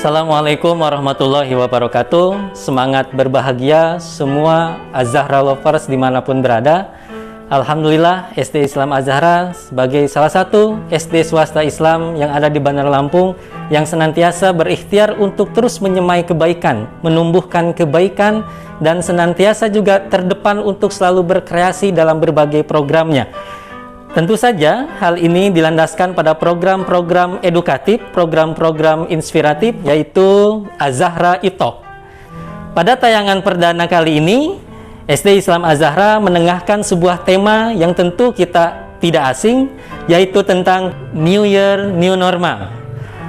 Assalamualaikum warahmatullahi wabarakatuh. Semangat berbahagia semua Az-Zahra lovers dimanapun berada. Alhamdulillah SD Islam Az-Zahra sebagai salah satu SD swasta Islam yang ada di Bandar Lampung yang senantiasa berikhtiar untuk terus menyemai kebaikan, menumbuhkan kebaikan, dan senantiasa juga terdepan untuk selalu berkreasi dalam berbagai programnya. Tentu saja hal ini dilandaskan pada program-program edukatif, program-program inspiratif, yaitu Az-Zahra e-Talk. Pada tayangan perdana kali ini, SD Islam Az-Zahra menengahkan sebuah tema yang tentu kita tidak asing, yaitu tentang New Year, New Normal.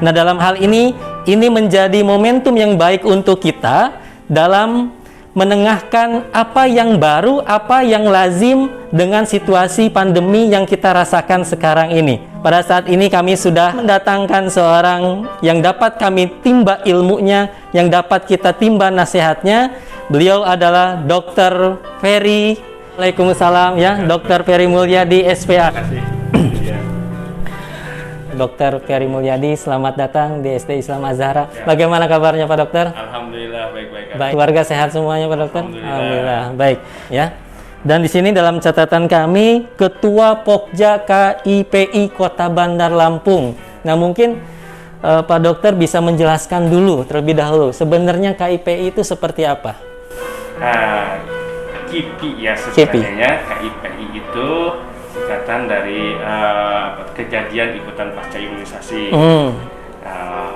Nah, dalam hal ini menjadi momentum yang baik untuk kita dalam menengahkan apa yang baru, apa yang lazim dengan situasi pandemi yang kita rasakan sekarang ini. Pada saat ini kami sudah mendatangkan seorang yang dapat kami timba ilmunya, yang dapat kita timba nasihatnya. Beliau adalah Dr. Ferry. Waalaikumsalam ya, Dr. Ferry Mulyadi SPA. Dr. Ferry Mulyadi, selamat datang di SD Islam Az-Zahra. Ya. Bagaimana kabarnya Pak Dokter? Alhamdulillah baik-baik. Baik. Keluarga sehat semuanya Pak Dokter? Alhamdulillah. Baik ya. Dan di sini dalam catatan kami Ketua Pokja KIPI Kota Bandar Lampung. Nah, mungkin Pak Dokter bisa menjelaskan dulu terlebih dahulu sebenarnya KIPI itu seperti apa? KIPI ya sebenarnya. KIPI itu singkatan dari kejadian ikutan pasca imunisasi.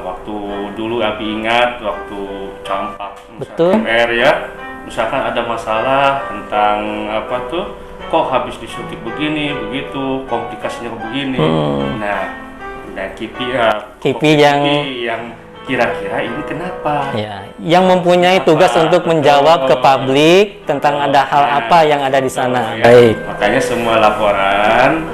Waktu dulu Abi ingat waktu campak MR ya, misalkan ada masalah tentang apa tuh, kok habis disuntik begini begitu, komplikasinya begini. Nah, dan KIPI yang kira-kira ini kenapa? Ya, yang mempunyai tugas untuk menjawab ke publik tentang ada hal apa yang ada di sana. Ya. Baik. Makanya semua laporan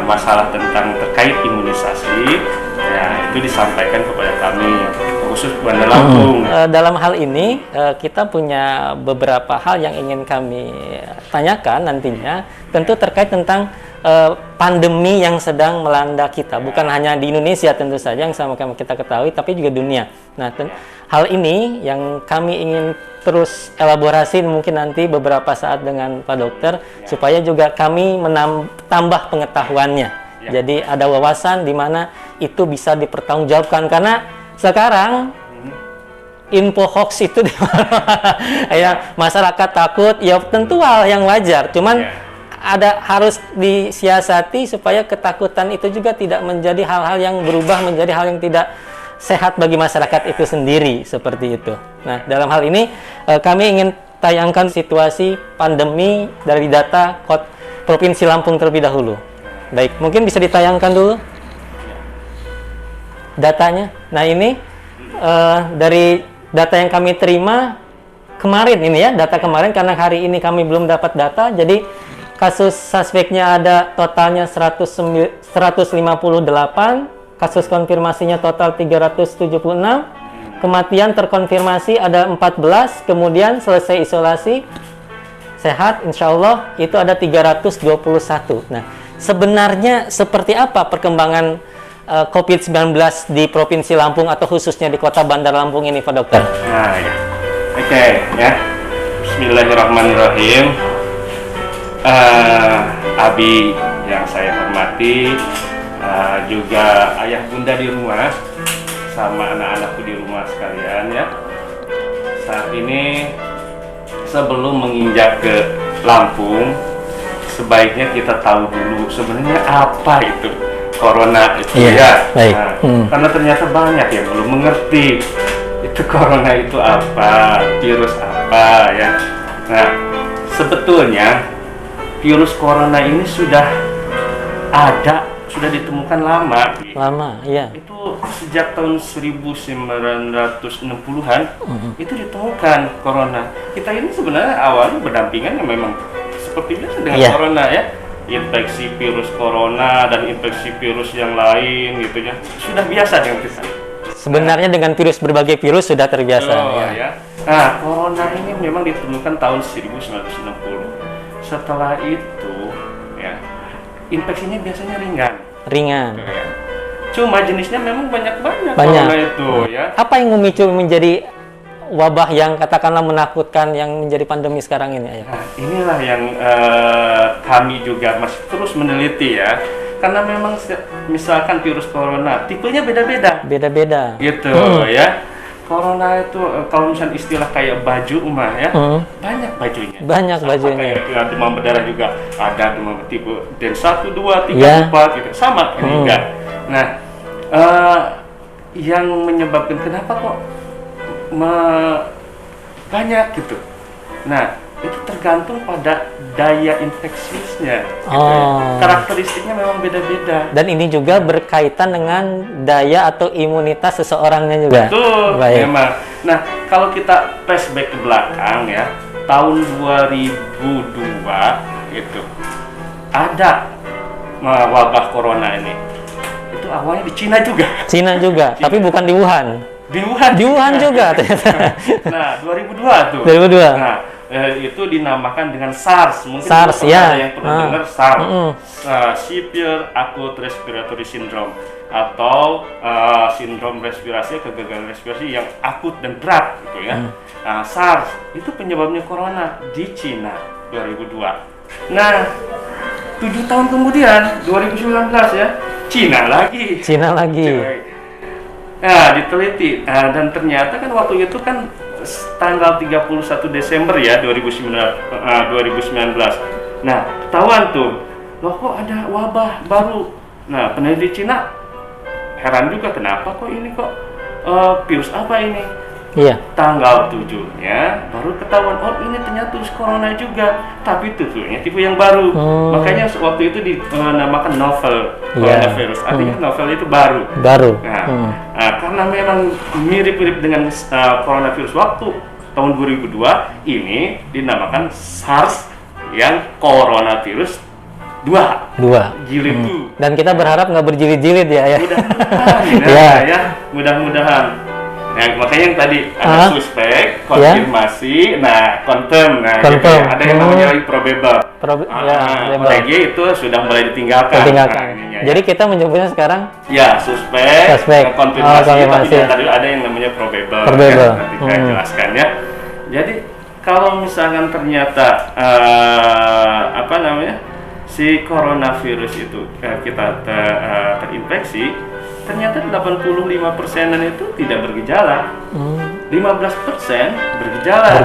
masalah tentang terkait imunisasi, ya itu disampaikan kepada kami, khusus Bandar Lampung. Dalam hal ini kita punya beberapa hal yang ingin kami tanyakan nantinya, tentu terkait tentang pandemi yang sedang melanda kita, bukan hanya di Indonesia tentu saja yang sama kita ketahui, tapi juga dunia. Nah, hal ini yang kami ingin terus elaborasi mungkin nanti beberapa saat dengan Pak Dokter, supaya juga kami menambah pengetahuannya. Jadi ada wawasan di mana itu bisa dipertanggungjawabkan, karena sekarang info hoax itu di mana ya, masyarakat takut, ya tentu hal yang wajar, cuman ada harus disiasati supaya ketakutan itu juga tidak menjadi hal-hal yang berubah menjadi hal yang tidak sehat bagi masyarakat itu sendiri, seperti itu. Nah, dalam hal ini kami ingin tayangkan situasi pandemi dari data Provinsi Lampung terlebih dahulu. Baik, mungkin bisa ditayangkan dulu datanya. Nah, ini dari data yang kami terima kemarin ini ya, data kemarin, karena hari ini kami belum dapat data, jadi kasus suspeknya ada totalnya 158, kasus konfirmasinya total 376, kematian terkonfirmasi ada 14, kemudian selesai isolasi sehat insya Allah itu ada 321. Nah, sebenarnya seperti apa perkembangan COVID-19 di Provinsi Lampung atau khususnya di Kota Bandar Lampung ini Pak Dokter? Nah, ya. Oke, ya. Bismillahirrahmanirrahim. Abi yang saya hormati, juga ayah bunda di rumah, sama anak-anakku di rumah sekalian ya. Saat ini sebelum menginjak ke Lampung, sebaiknya kita tahu dulu sebenarnya apa itu corona itu ya. Baik. Karena ternyata banyak yang belum mengerti itu corona itu apa, virus apa ya. Nah, sebetulnya virus corona ini sudah ditemukan lama. Lama, iya. Itu sejak tahun 1960-an itu ditemukan corona. Kita ini sebenarnya awalnya berdampingan memang seperti biasa dengan corona ya. Infeksi virus corona dan infeksi virus yang lain gitu ya. Sudah biasa dengan kita. Sebenarnya dengan berbagai virus sudah terbiasa. Ya. Nah, corona ini memang ditemukan tahun 1960. Setelah itu, ya, infeksinya biasanya ringan. Ringan. Cuma jenisnya memang banyak-banyak Banyak. corona itu ya. Apa yang memicu menjadi wabah yang katakanlah menakutkan yang menjadi pandemi sekarang ini, Ayah? Nah, inilah yang kami juga masih terus meneliti ya. Karena memang misalkan virus corona tipenya beda-beda. Beda-beda. Gitu ya. Corona itu kalau misalnya istilah kayak baju mah ya, banyak bajunya. Banyak Sama bajunya. Kayak demam berdarah juga ada demam tipe dan 1, 2, 3, Ya. 4 gitu. Sama juga. Nah, yang menyebabkan kenapa kok banyak gitu. Nah, itu tergantung pada daya infeksiusnya. Gitu ya. Karakteristiknya memang beda-beda. Dan ini juga berkaitan dengan daya atau imunitas seseorangnya juga. Betul, Baik. memang. Nah, kalau kita flashback ke belakang ya, tahun 2002 itu ada wabah corona ini. Itu awalnya di Cina juga. Cina juga, tapi bukan di Wuhan. Di Wuhan. Di Wuhan juga ternyata. Nah, 2002 tuh. 2002. Nah, itu dinamakan dengan SARS. Mungkin SARS, dulu ya. ada yang pernah dengar SARS. Mm-mm. Severe Acute Respiratory Syndrome atau sindrom respirasi, kegagalan respirasi yang akut dan berat gitu ya. Nah, SARS itu penyebabnya corona di Cina 2002. Nah, 7 tahun kemudian 2019 ya, Cina lagi. Cina lagi. Nah, diteliti dan ternyata kan waktu itu kan tanggal 31 Desember ya 2019. Nah, ketahuan tuh, loh kok ada wabah baru. Nah, peneliti Cina heran juga kenapa kok ini kok virus apa ini? Iya. Tanggal 7-nya baru ketahuan, oh ini ternyata virus corona juga, tapi tipenya tipe yang baru. Makanya waktu itu dinamakan novel coronavirus. Artinya novel itu baru. Baru. Nah, karena memang mirip-mirip dengan coronavirus waktu tahun 2002, ini dinamakan SARS yang coronavirus 2. Jilid 2. Dan kita berharap nggak berjilid-jilid ya. Mudah-mudahan ya, mudah-mudahan. Nah, makanya yang tadi ada suspek, konfirmasi, nah confirm, nah gitu ya. Ada yang namanya lagi probable. OTG itu sudah mulai ditinggalkan. Nah, Jadi kita menyebutnya sekarang ya suspek, konfirmasi, tapi tadi ada yang namanya probable. Ya, nanti saya jelaskan ya. Jadi kalau misalkan ternyata si coronavirus itu kita terinfeksi, ternyata 85%-an itu tidak bergejala. 15% bergejala.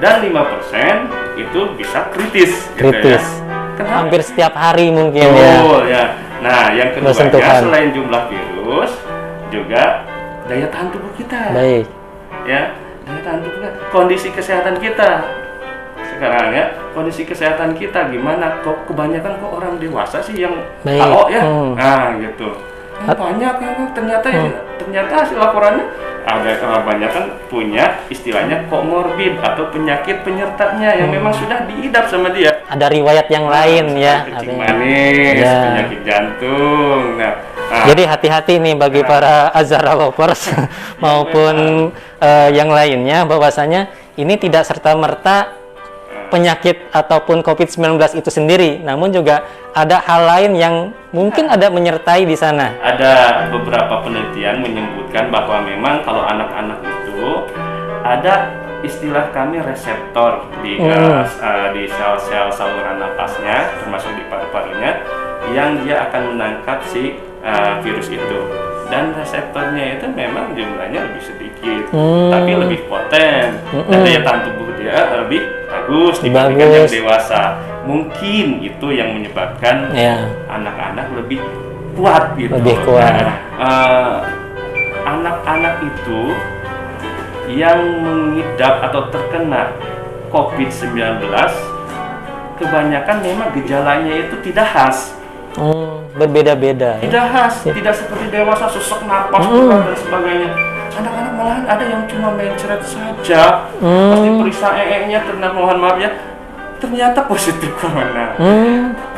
Dan 5% itu bisa kritis. Gitu ya. Hampir setiap hari mungkin ya. Nah, yang kedua selain jumlah virus, juga daya tahan tubuh kita. Baik. Ya, daya tahan tubuh kita, kondisi kesehatan kita. Sekarang ya, kondisi kesehatan kita gimana? Kok kebanyakan kok orang dewasa sih yang KO ya? Nah, gitu. Banyak ternyata hasil laporannya ada kebanyakan punya istilahnya komorbid atau penyakit penyertanya yang memang sudah diidap sama dia. Ada riwayat yang lain ya. Kencing manis, penyakit jantung. Jadi hati-hati nih bagi para Azhara lovers maupun yang lainnya, bahwasanya ini tidak serta-merta penyakit ataupun COVID-19 itu sendiri, namun juga ada hal lain yang mungkin ada menyertai di sana. Ada beberapa penelitian menyebutkan bahwa memang kalau anak-anak itu ada istilah kami reseptor di sel-sel saluran napasnya, termasuk di paru-parunya, yang dia akan menangkap si virus itu. Dan reseptornya itu memang jumlahnya lebih sedikit, tapi lebih poten, dan daya tahan tubuh dia lebih bagus dibandingkan yang dewasa. Mungkin itu yang menyebabkan anak-anak lebih kuat gitu. Lebih kuat. Anak-anak itu yang mengidap atau terkena COVID-19 kebanyakan memang gejalanya itu tidak khas. Berbeda-beda. Tidak khas, tidak seperti dewasa, sesak napas dan sebagainya. Anak-anak malahan ada yang cuma mencret saja, pasti periksa EE-nya, mohon maaf ya, ternyata positif corona.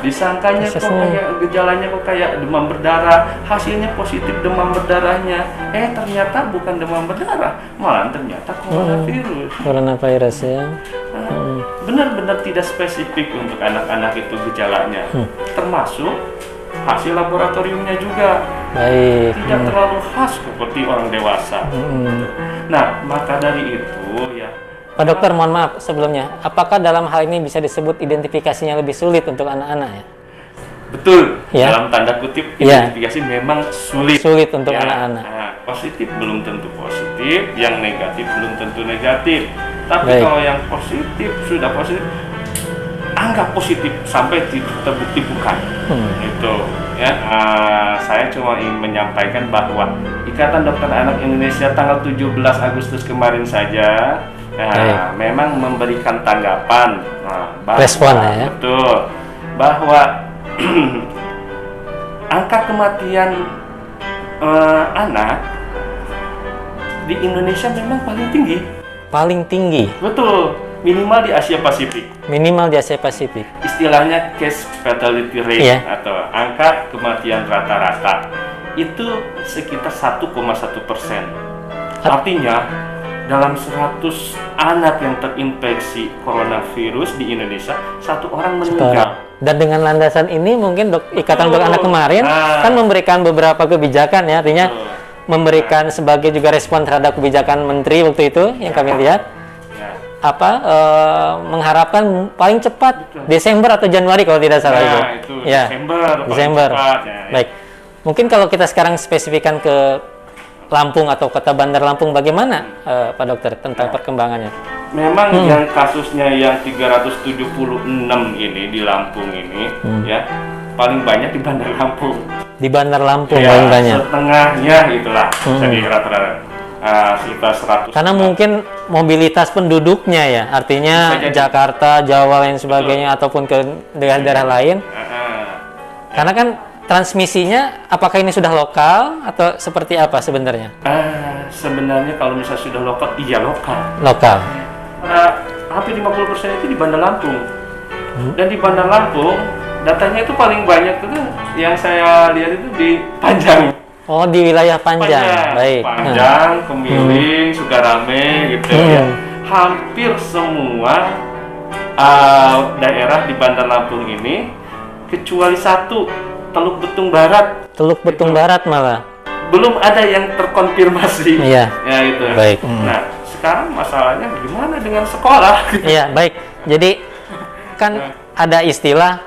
Disangkanya kok kayak gejalanya kok kayak demam berdarah, hasilnya positif demam berdarahnya. Ternyata bukan demam berdarah, malah ternyata coronavirus. Coronavirus ya. Benar-benar tidak spesifik untuk anak-anak itu gejalanya, termasuk hasil laboratoriumnya juga Baik. tidak terlalu khas seperti orang dewasa. Nah, maka dari itu ya. Pak dokter, mohon maaf sebelumnya, apakah dalam hal ini bisa disebut identifikasinya lebih sulit untuk anak-anak ya? Betul, Ya. dalam tanda kutip Ya. identifikasi memang sulit. Sulit untuk Ya, anak-anak. nah, positif belum tentu positif, yang negatif belum tentu negatif. Tapi Baik. kalau yang positif sudah positif, anggap positif sampai terbukti bukan. Itu ya. Saya cuma ingin menyampaikan bahwa Ikatan Dokter Anak Indonesia tanggal 17 Agustus kemarin saja memang memberikan tanggapan bahwa, Respon ya. betul, bahwa angka kematian anak di Indonesia memang paling tinggi. Paling tinggi, Betul, minimal di Asia Pasifik. minimal di Asia Pasifik. Istilahnya case fatality rate Iya. atau angka kematian rata-rata itu sekitar 1,1%. Artinya dalam 100 anak yang terinfeksi coronavirus di Indonesia, 1 orang meninggal. Dan dengan landasan ini mungkin Ikatan Dokter Anak kemarin Nah. kan memberikan beberapa kebijakan ya, artinya Betul. memberikan sebagai juga respon terhadap kebijakan menteri waktu itu yang kami lihat Ya. mengharapkan paling cepat Desember atau Januari kalau tidak salah Nah, itu. itu Ya. Desember. paling Desember. cepat, ya. Baik. Mungkin kalau kita sekarang spesifikan ke Lampung atau Kota Bandar Lampung, bagaimana Pak Dokter tentang perkembangannya? Memang yang kasusnya yang 376 ini di Lampung ini ya paling banyak di Bandar Lampung. Di Bandar Lampung Ya, paling banyak. setengahnya itulah jadi rata-rata sekitar 100. Karena mungkin mobilitas penduduknya ya, artinya Bisa jadi. Jakarta, Jawa lain sebagainya ataupun ke daerah-daerah lain. Karena kan transmisinya apakah ini sudah lokal atau seperti apa sebenarnya? Sebenarnya kalau misalnya sudah lokal, iya lokal. Lokal. Hampir 50% itu di Bandar Lampung. Dan di Bandar Lampung datanya itu paling banyak itu yang saya lihat itu di Panjang. Oh, di wilayah Panjang. Baik. Panjang, Kemiling, Sugarame gitu ya. Hampir semua daerah di Bandar Lampung ini kecuali satu, Teluk Betung Barat. Teluk Betung Barat malah. Belum ada yang terkonfirmasi. Iya. Ya itu. Baik. Nah, sekarang masalahnya gimana dengan sekolah? Iya, baik. Jadi kan ada istilah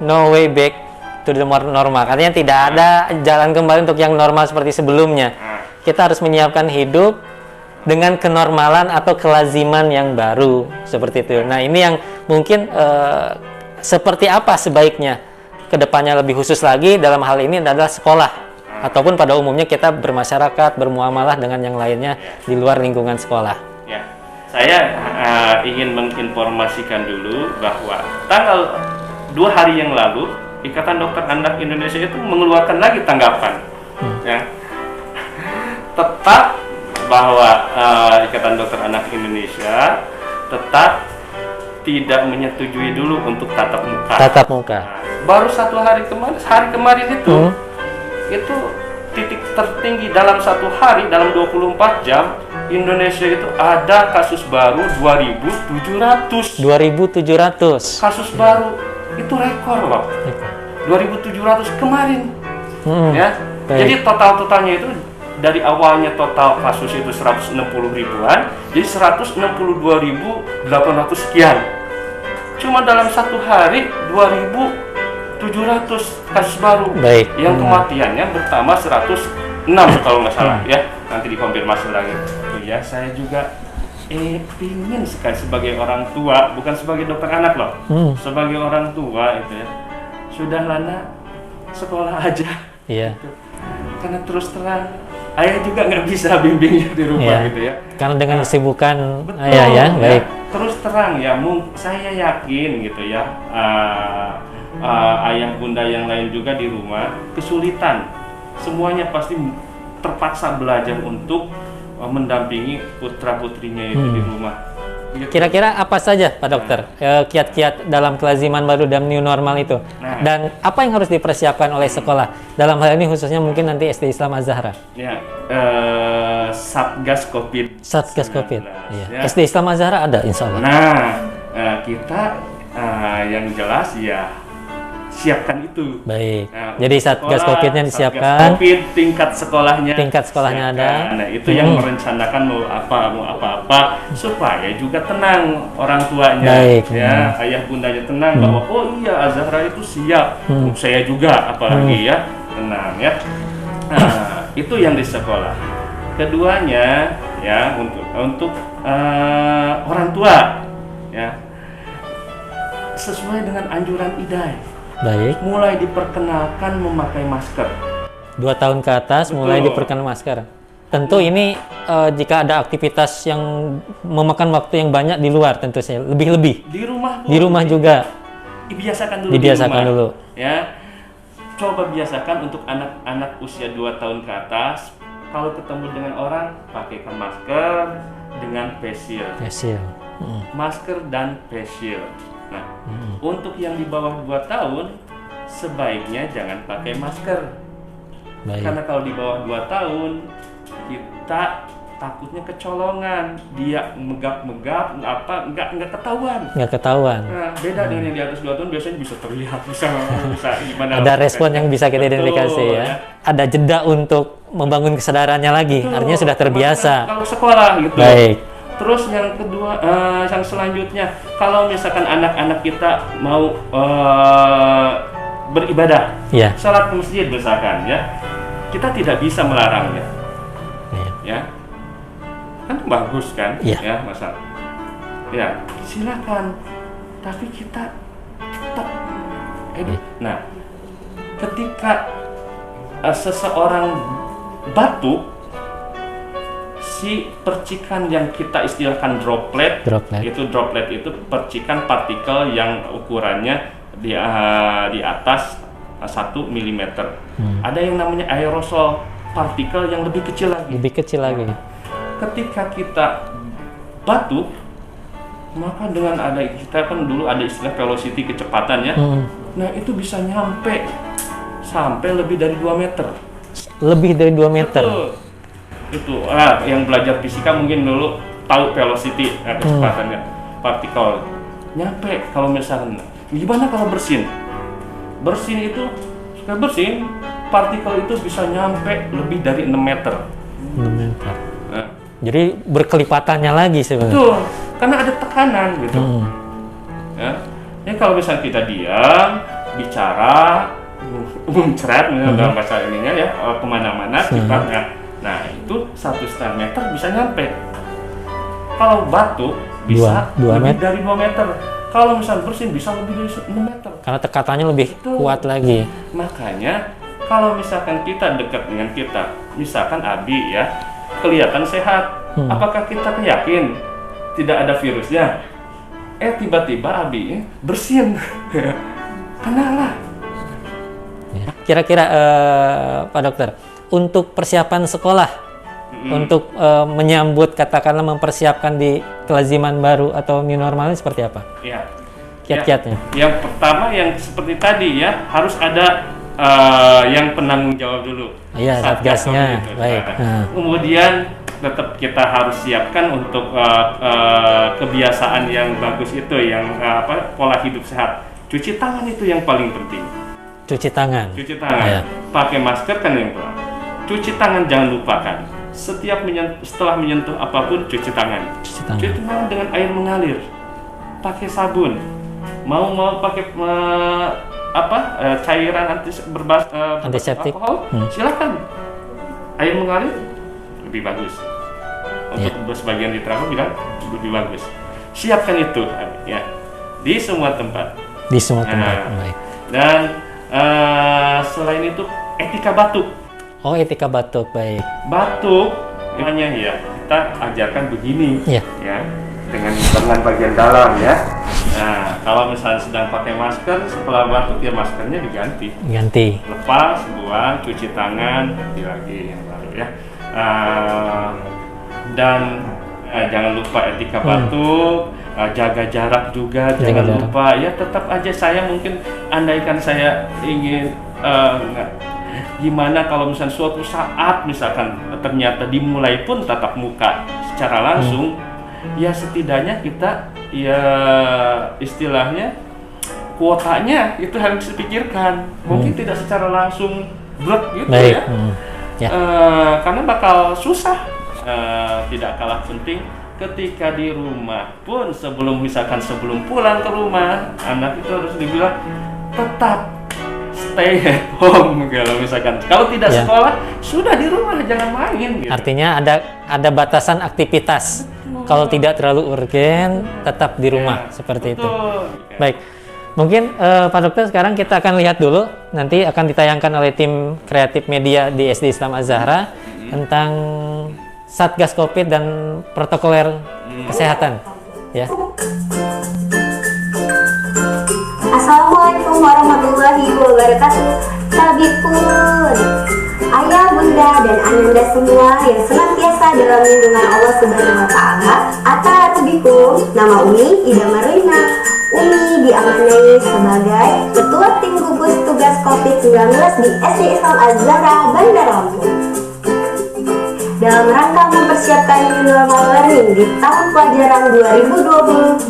no way back to the normal. Artinya tidak ada jalan kembali untuk yang normal seperti sebelumnya. Kita harus menyiapkan hidup dengan kenormalan atau kelaziman yang baru seperti itu. Nah, ini yang mungkin seperti apa sebaiknya kedepannya lebih khusus lagi dalam hal ini adalah sekolah ataupun pada umumnya kita bermasyarakat, bermuamalah dengan yang lainnya di luar lingkungan sekolah. Ya, saya ingin menginformasikan dulu bahwa tanggal 2 hari yang lalu Ikatan Dokter Anak Indonesia itu mengeluarkan lagi tanggapan, ya, tetap bahwa Ikatan Dokter Anak Indonesia tetap tidak menyetujui dulu untuk tatap muka. Tatap muka. Baru hari kemarin itu titik tertinggi dalam satu hari, dalam 24 jam Indonesia itu ada kasus baru 2.700. 2.700. Kasus baru itu rekor loh. 2.700 kemarin. Ya. Baik. Jadi totalnya itu dari awalnya total kasus itu 160 ribuan, jadi 162.800 sekian. Cuma dalam satu hari 2.700 kasus baru. Baik. Yang kematiannya bertambah 106 kalau nggak salah ya. Nanti dikonfirmasi lagi. Ya, saya juga ingin sekali sebagai orang tua, bukan sebagai dokter anak loh. Sebagai orang tua itu ya. Sudahlah nak, sekolah aja. Iya. Karena terus terang ayah juga nggak bisa bimbingnya di rumah Iya. gitu ya. Karena dengan kesibukan Betul, ayah ya, baik. Terus terang ya, saya yakin gitu ya, ayah bunda yang lain juga di rumah kesulitan. Semuanya pasti terpaksa belajar untuk mendampingi putra putrinya itu di rumah. Gitu. Kira-kira apa saja Pak Dokter kiat-kiat dalam kelaziman baru dan new normal itu? Nah. Dan apa yang harus dipersiapkan oleh sekolah? Dalam hal ini khususnya mungkin nanti SD Islam Az-Zahra. Ya, Satgas COVID. Satgas COVID. Iya. Ya. SD Islam Az-Zahra ada insya Allah. Nah, kita yang jelas ya siapkan itu. Baik. Nah, Jadi Satgas Covid-nya Satgas disiapkan. Covid, tingkat sekolahnya Siapkan. Ada. Nah, itu yang merencanakan mau apa supaya juga tenang orang tuanya. Baik. Ya, ayah bundanya tenang bahwa oh iya Azahra itu siap. Saya juga apalagi ya, tenang ya. Nah, itu yang di sekolah. Keduanya ya untuk orang tua ya, sesuai dengan anjuran IDAI. Baik. Mulai diperkenalkan memakai masker. 2 tahun ke atas Betul. mulai diperkenalkan masker. Tentu ini jika ada aktivitas yang memakan waktu yang banyak di luar, tentu saja lebih-lebih. Di rumah pun Di rumah juga dibiasakan dulu. dibiasakan di rumah. dulu. Ya, coba biasakan untuk anak-anak usia 2 tahun ke atas. Kalau ketemu dengan orang, pakaikan masker dengan face shield. Hasil. Masker dan face shield. Nah, untuk yang di bawah 2 tahun, sebaiknya jangan pakai masker. Baik. Karena kalau di bawah 2 tahun, kita takutnya kecolongan. Dia megap-megap, nggak ketahuan. Nggak ketahuan. Nah, beda dengan yang di atas 2 tahun biasanya bisa terlihat, bisa gimana. Ada respon yang bisa kita Betul, identifikasi ya. Ada jeda untuk membangun kesadarannya lagi. Betul. Artinya sudah terbiasa. Kalau sekolah gitu. Baik. Terus yang kedua, yang selanjutnya, kalau misalkan anak-anak kita mau beribadah, Iya. salat ke masjid misalkan ya, kita tidak bisa melarangnya, Iya. ya, kan bagus kan, Iya. ya masa, ya silakan, tapi kita tetap, nah, ketika seseorang batuk, si percikan yang kita istilahkan droplet. Itu percikan partikel yang ukurannya di atas 1 mm. Ada yang namanya aerosol, partikel yang lebih kecil lagi. Lebih kecil lagi. Ketika kita batuk, maka dengan ada, kita kan dulu ada istilah velocity, kecepatan ya. Nah, itu bisa sampai lebih dari 2 meter. Lebih dari 2 meter. Betul. Itu yang belajar fisika mungkin dulu tahu velocity, kecepatannya partikel. Nyampe kalau misalkan, gimana kalau bersin itu partikel itu bisa nyampe lebih dari 6 meter. 6 meter. Nah, Jadi berkelipatannya lagi sebenarnya. betul, karena ada tekanan gitu. Ya, kalau misalnya kita diam, bicara, muncrat dalam bahasa ininya ya, kemana-mana kita. Nah, itu 1,5 meter bisa nyampe. Kalau batuk bisa lebih dari 2 meter. Kalau misalnya bersin bisa lebih dari 6 meter. Karena tekatannya lebih kuat lagi. Makanya kalau misalkan kita dekat dengan kita, misalkan Abi ya, kelihatan sehat. Apakah kita yakin tidak ada virusnya? Tiba-tiba Abi bersin. Kenalah. Kira-kira Pak Dokter, untuk persiapan sekolah, untuk menyambut, katakanlah mempersiapkan di kelaziman baru atau new normal ini seperti apa? Ya. Kiat-kiatnya. Yang pertama yang seperti tadi ya, harus ada yang penanggung jawab dulu. Iya, satgasnya. Gitu. Baik. Kemudian tetap kita harus siapkan untuk kebiasaan yang bagus itu, yang pola hidup sehat. Cuci tangan itu yang paling penting. Cuci tangan. Cuci tangan. Ya. Pakai masker kan yang pertama. Cuci tangan jangan lupakan. Setelah menyentuh apapun, cuci tangan. Cuci tangan dengan air mengalir. Pakai sabun. Mau pakai cairan antiseptik alkohol, silakan. Air mengalir lebih bagus. Untuk sebagian literatur bilang lebih bagus. Siapkan itu ya di semua tempat. Di semua tempat. Baik. Dan selain itu etika batuk. Oh, etika batuk, baik. Batuk, namanya ya kita ajarkan begini, ya, dengan bagian dalam ya. Nah, kalau misalnya sedang pakai masker, setelah batuk ya maskernya diganti. Lepas, buang, cuci tangan, ganti lagi yang baru ya. Dan jangan lupa etika batuk. Jaga jarak juga, jangan lupa ya. Tetap aja saya mungkin andaikan saya ingin gimana kalau misalnya suatu saat misalkan ternyata dimulai pun tatap muka secara langsung, ya setidaknya kita ya istilahnya kuotanya itu harus dipikirkan. Mungkin tidak secara langsung blek gitu Baik. ya. Ya. Karena bakal susah. Tidak kalah penting ketika di rumah pun sebelum pulang ke rumah, anak itu harus dibilang tetap stay at home kalau tidak Ya. sekolah sudah di rumah, jangan main gitu. Artinya ada batasan aktivitas. Kalau tidak terlalu urgen, tetap di rumah seperti itu. Betul. Baik, mungkin Pak Dokter sekarang kita akan lihat dulu, nanti akan ditayangkan oleh tim kreatif media di SD Islam Az-Zahra tentang Satgas Covid dan protokoler kesehatan. Ya. Assalamualaikum warahmatullahi wabarakatuh. Sabikun, ayah, bunda, dan ananda semua yang senantiasa dalam lindungan Allah Subhanahu wa Ta'ala. Assalamualaikum, nama Umi Ida Marlina. Umi diamanai sebagai Ketua Tim Gugus Tugas COVID-19 di SD Islam Az-Zahra, Bandar Lampung. Dalam rangka mempersiapkan new normal learning di tahun pelajaran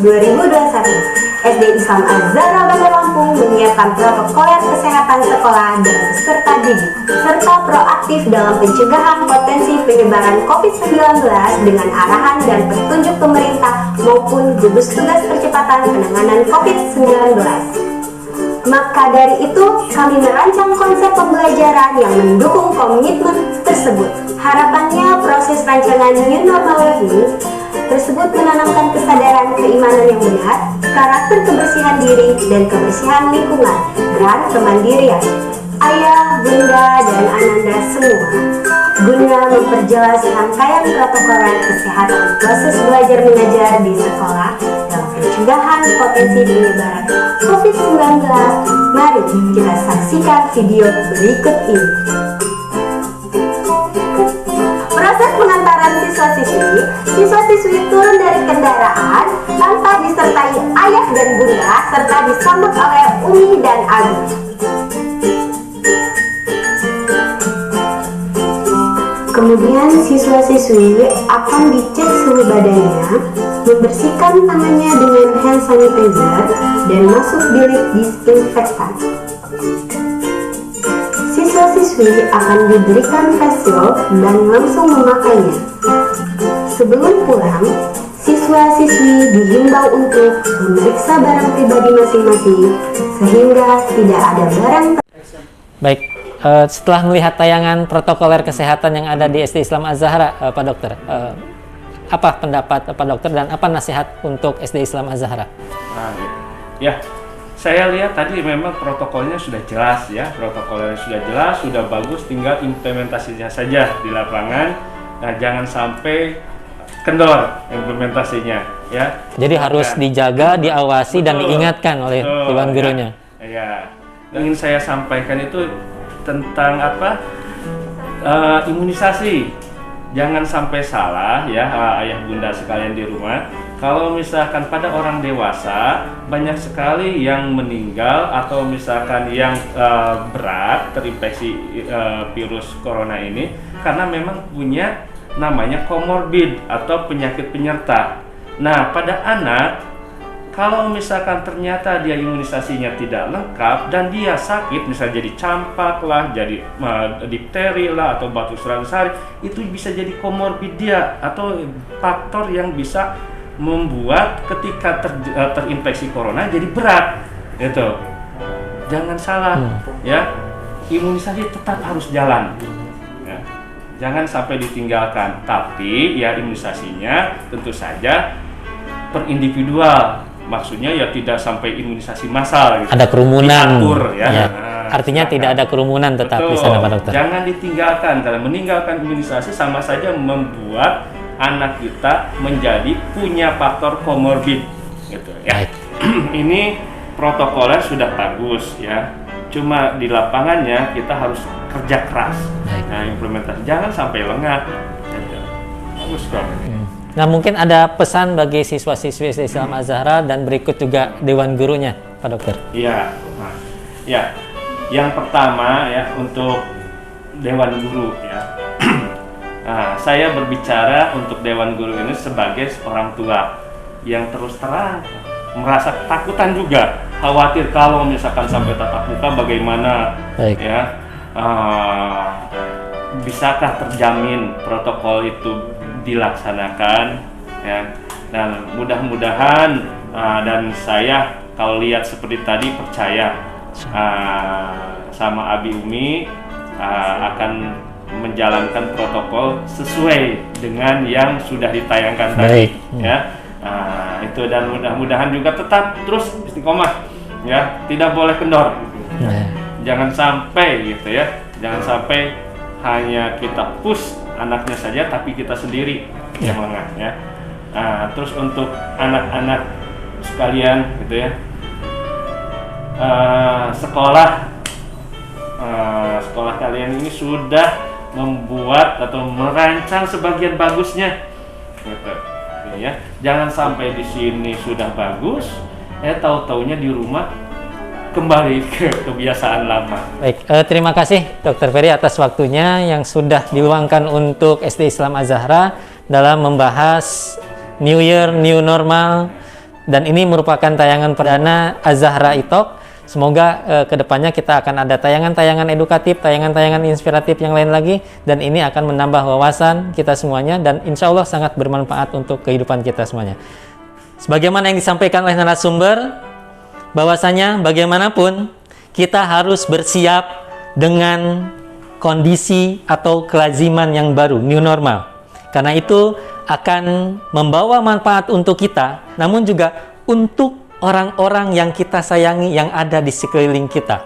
2020-2021, SD Islam Az-Zahra Bandar Lampung menyiapkan protokoler kesehatan sekolah dan peserta didik, serta proaktif dalam pencegahan potensi penyebaran COVID-19 dengan arahan dan petunjuk pemerintah maupun gugus tugas percepatan penanganan COVID-19. Maka dari itu, kami merancang konsep pembelajaran yang mendukung komitmen tersebut. Harapannya proses rancangan new normal learning tersebut menanamkan kesadaran keimanan yang benar, karakter kebersihan diri, dan kebersihan lingkungan, dan kemandirian. Ayah, bunda, dan ananda semua, guna memperjelas rangkaian protokol kesehatan proses belajar mengajar di sekolah dalam pencegahan potensi penyebaran COVID-19. Mari kita saksikan video berikut ini. Proses pengantaran siswa-siswi turun dari kendaraan tanpa disertai ayah dan bunda serta disambut oleh Umi dan Abi. Kemudian siswa-siswi akan dicek suhu badannya, membersihkan tangannya dengan hand sanitizer, dan masuk bilik disinfektan. Siswa-siswi akan diberikan face shield dan langsung memakainya. Sebelum pulang, siswa-siswi dihimbau untuk memeriksa barang pribadi masing-masing sehingga tidak ada barang. Baik, setelah melihat tayangan protokoler kesehatan yang ada di SD Islam Az-Zahra, Pak Dokter, apa pendapat Pak Dokter dan apa nasihat untuk SD Islam Az-Zahra? Nah, ya, saya lihat tadi memang protokolnya sudah jelas ya, protokolnya sudah jelas, sudah bagus, tinggal implementasinya saja di lapangan. Nah, jangan sampai kendor implementasinya ya. Jadi harus dijaga, diawasi, dan diingatkan oleh dewan gurunya. Ya. Dan ingin saya sampaikan itu tentang apa? Imunisasi. Jangan sampai salah ya, ayah bunda sekalian di rumah. Kalau misalkan pada orang dewasa banyak sekali yang meninggal atau misalkan yang berat terinfeksi virus corona ini karena memang punya namanya komorbid atau penyakit penyerta. Nah, pada anak kalau misalkan ternyata dia imunisasinya tidak lengkap dan dia sakit, misalnya jadi campak lah, jadi difteri lah, atau batuk sari, itu bisa jadi komorbid dia atau faktor yang bisa membuat ketika terinfeksi corona jadi berat. Gitu. Jangan salah, ya. Imunisasi tetap harus jalan. Ya. Jangan sampai ditinggalkan. Tapi ya imunisasinya tentu saja per individual. Maksudnya ya tidak sampai imunisasi massal gitu. Ada kerumunan. Diatur, ya. Ya. Nah, Artinya tidak ada kerumunan tetap betul. di sana, Pak Dokter. Jangan ditinggalkan, karena meninggalkan imunisasi sama saja membuat anak kita menjadi punya faktor komorbid gitu ya. Ini protokolnya sudah bagus ya. Cuma di lapangannya kita harus kerja keras. Nah, implementasi jangan sampai lengah. Gitu. Bagus kok. Nah, mungkin ada pesan bagi siswa-siswi SD Islam Az-Zahra dan berikut juga dewan gurunya, Pak Dokter. Iya. Nah, ya. Yang pertama ya untuk dewan guru ya. Nah, saya berbicara untuk dewan guru ini sebagai orang tua yang terus terang merasa ketakutan juga khawatir kalau misalkan sampai tatap muka bagaimana. Baik. Ya, bisakah terjamin protokol itu dilaksanakan, ya, dan mudah-mudahan dan saya kalau lihat seperti tadi percaya sama Abi Umi akan menjalankan protokol sesuai dengan yang sudah ditayangkan tadi. Baik. Ya, itu, dan mudah-mudahan juga tetap terus istiqomah, ya, tidak boleh kendor. Nah. Jangan sampai gitu ya, jangan sampai hanya kita push anaknya saja tapi kita sendiri yang lengah, ya. Terus untuk anak-anak sekalian gitu ya, sekolah kalian ini sudah membuat atau merancang sebagian bagusnya, gitu. Ya, jangan sampai di sini sudah bagus, tahu-taunya di rumah kembali ke kebiasaan lama. Baik, terima kasih Dr. Ferry atas waktunya yang sudah diluangkan untuk SD Islam Az-Zahra dalam membahas New Year, New Normal, dan ini merupakan tayangan perdana Az-Zahra e-Talk. Semoga kedepannya kita akan ada tayangan-tayangan edukatif, tayangan-tayangan inspiratif yang lain lagi, dan ini akan menambah wawasan kita semuanya, dan insya Allah sangat bermanfaat untuk kehidupan kita semuanya. Sebagaimana yang disampaikan oleh narasumber, bahwasanya bagaimanapun kita harus bersiap dengan kondisi atau kelaziman yang baru, new normal. Karena itu akan membawa manfaat untuk kita, namun juga untuk orang-orang yang kita sayangi yang ada di sekeliling kita.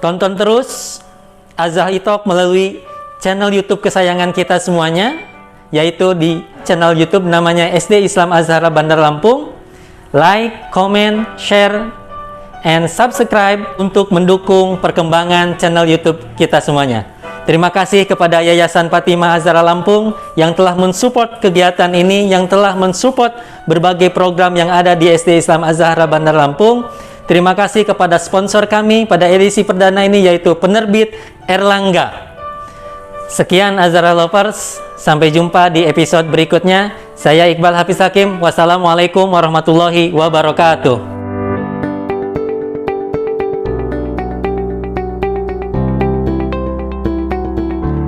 Tonton terus Az-Zahra e-Talk melalui channel YouTube kesayangan kita semuanya, yaitu di channel YouTube namanya SD Islam Az-Zahra Bandar Lampung. Like, comment, share, and subscribe untuk mendukung perkembangan channel YouTube kita semuanya. Terima kasih kepada Yayasan Fatimah Az-Zahra Lampung yang telah mensupport kegiatan ini, yang telah mensupport berbagai program yang ada di SD Islam Az-Zahra Bandar Lampung. Terima kasih kepada sponsor kami pada edisi perdana ini, yaitu penerbit Erlangga. Sekian Az-Zahra Lovers, sampai jumpa di episode berikutnya. Saya Iqbal Hafiz Hakim. Wassalamualaikum warahmatullahi wabarakatuh.